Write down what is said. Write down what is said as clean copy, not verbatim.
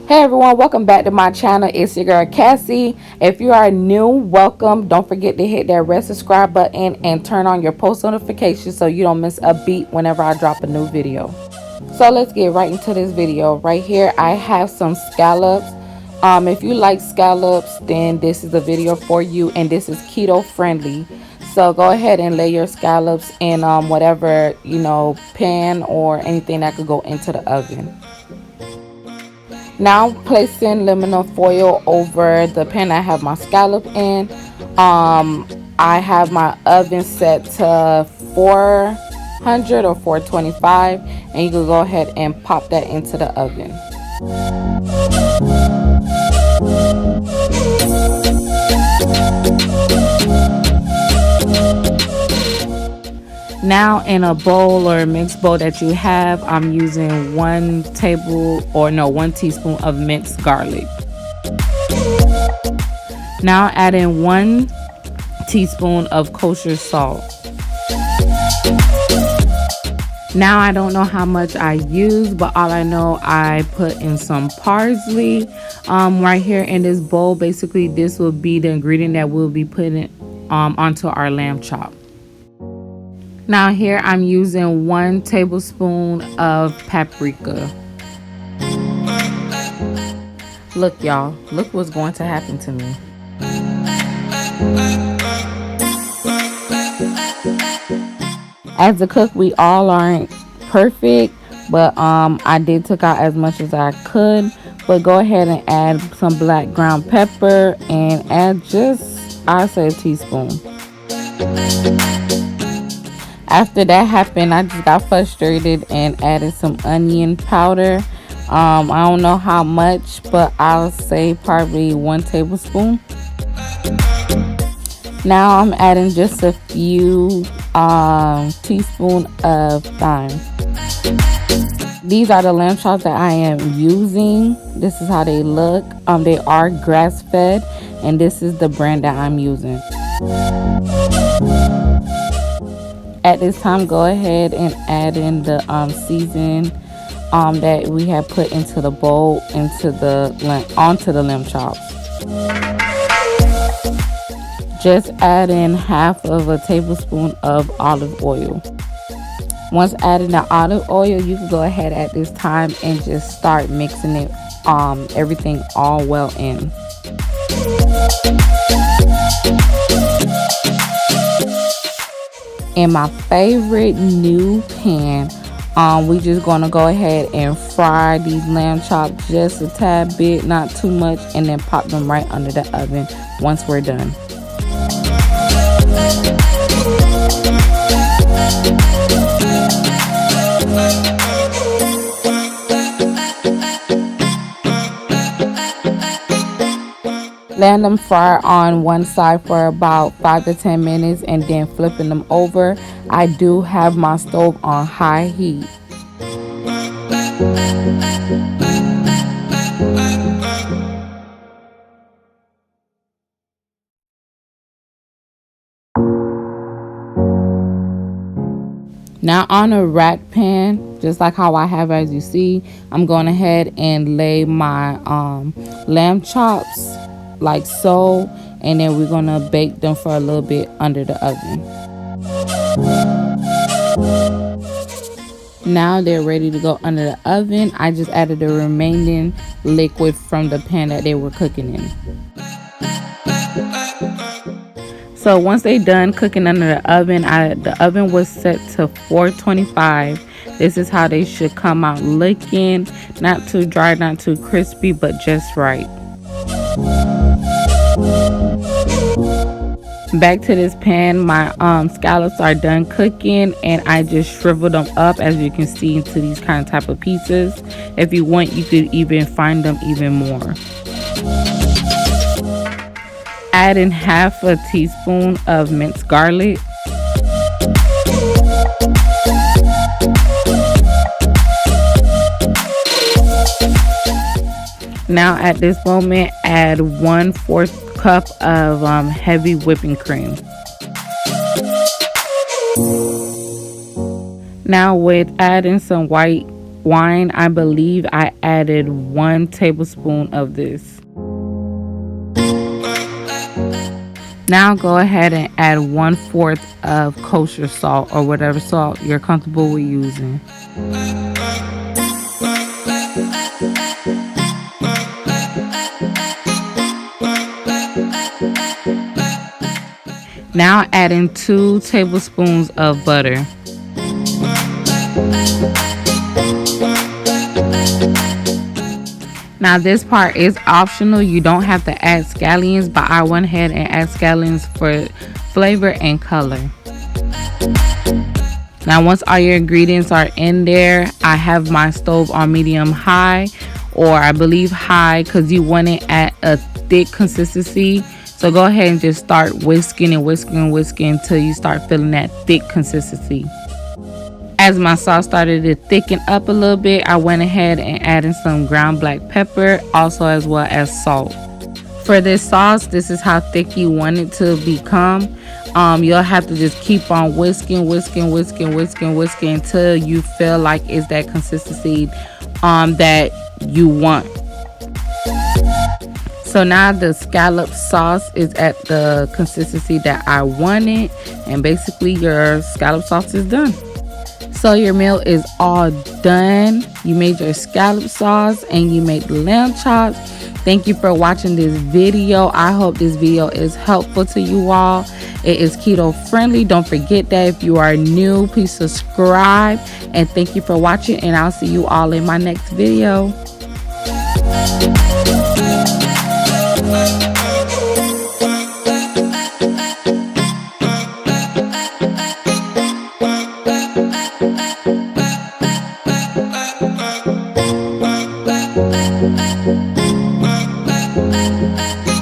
Hey everyone, welcome back to my channel. It's your girl Cassie. If you are new, welcome. Don't forget to hit that red subscribe button and turn on your post notifications so you don't miss a beat whenever I drop a new video. So let's get right into this video. Right here I have some scallops. If you like scallops, then this is the video for you, and this is keto friendly. So go ahead and lay your scallops in whatever pan or anything that could go into the oven. Now I'm placing aluminum foil over the pan I have my scallop in. I have my oven set to 400 or 425, and you can go ahead and pop that into the oven. Now in a bowl or a mixed bowl that you have, I'm using 1 teaspoon of minced garlic. Now add in 1 teaspoon of kosher salt. Now I don't know how much I use, but all I know, I put in some parsley right here in this bowl. Basically this will be the ingredient that we'll be putting onto our lamb chop. Now here I'm using 1 tablespoon of paprika. Look y'all, look what's going to happen to me. As a cook, we all aren't perfect, but I did take out as much as I could. But go ahead and add some black ground pepper and add just, I say, a teaspoon. After that happened, I just got frustrated and added some onion powder. I don't know how much, but I'll say probably 1 tablespoon. Now I'm adding just a few teaspoons of thyme. These are the lamb chops that I am using. This is how they look. They are grass fed, and this is the brand that I'm using. At this time, go ahead and add in the season that we have put into the bowl, onto the lamb chops. Just add in half of a tablespoon of olive oil. Once adding the olive oil, you can go ahead at this time and just start mixing it, everything all well in. In my favorite new pan, we just gonna go ahead and fry these lamb chops just a tad bit, not too much, and then pop them right under the oven once we're done. Letting them fry on one side for about 5 to 10 minutes and then flipping them over. I do have my stove on high heat. Now on a rack pan, just like how I have as you see, I'm going ahead and lay my lamb chops like so, and then we're gonna bake them for a little bit under the oven. Now they're ready to go under the oven. I just added the remaining liquid from the pan that they were cooking in. So once they done cooking under the oven, the oven was set to 425. This is how they should come out looking. Not too dry, not too crispy, but just right. Back to this pan, my scallops are done cooking, and I just shriveled them up, as you can see, into these kind of type of pieces. If you want, you could even find them even more. Add in half a teaspoon of minced garlic. Now at this moment, add 1/4 cup of heavy whipping cream. Now with adding some white wine, I believe I added 1 tablespoon of this. Now go ahead and add 1/4 of kosher salt, or whatever salt you're comfortable with using. Now adding 2 tablespoons of butter. Now this part is optional. You don't have to add scallions, but I went ahead and add scallions for flavor and color. Now once all your ingredients are in there, I have my stove on medium high, or I believe high, because you want it at a thick consistency. So go ahead and just start whisking and whisking and whisking until you start feeling that thick consistency. As my sauce started to thicken up a little bit, I went ahead and added some ground black pepper, also as well as salt. For this sauce, this is how thick you want it to become. You'll have to just keep on whisking until you feel like it's that consistency that you want. So now the scallop sauce is at the consistency that I wanted, and basically your scallop sauce is done. So your meal is all done. You made your scallop sauce and you made the lamb chops. Thank you for watching this video. I hope this video is helpful to you all. It is keto friendly. Don't forget that if you are new, please subscribe. And thank you for watching, and I'll see you all in my next video. Bye.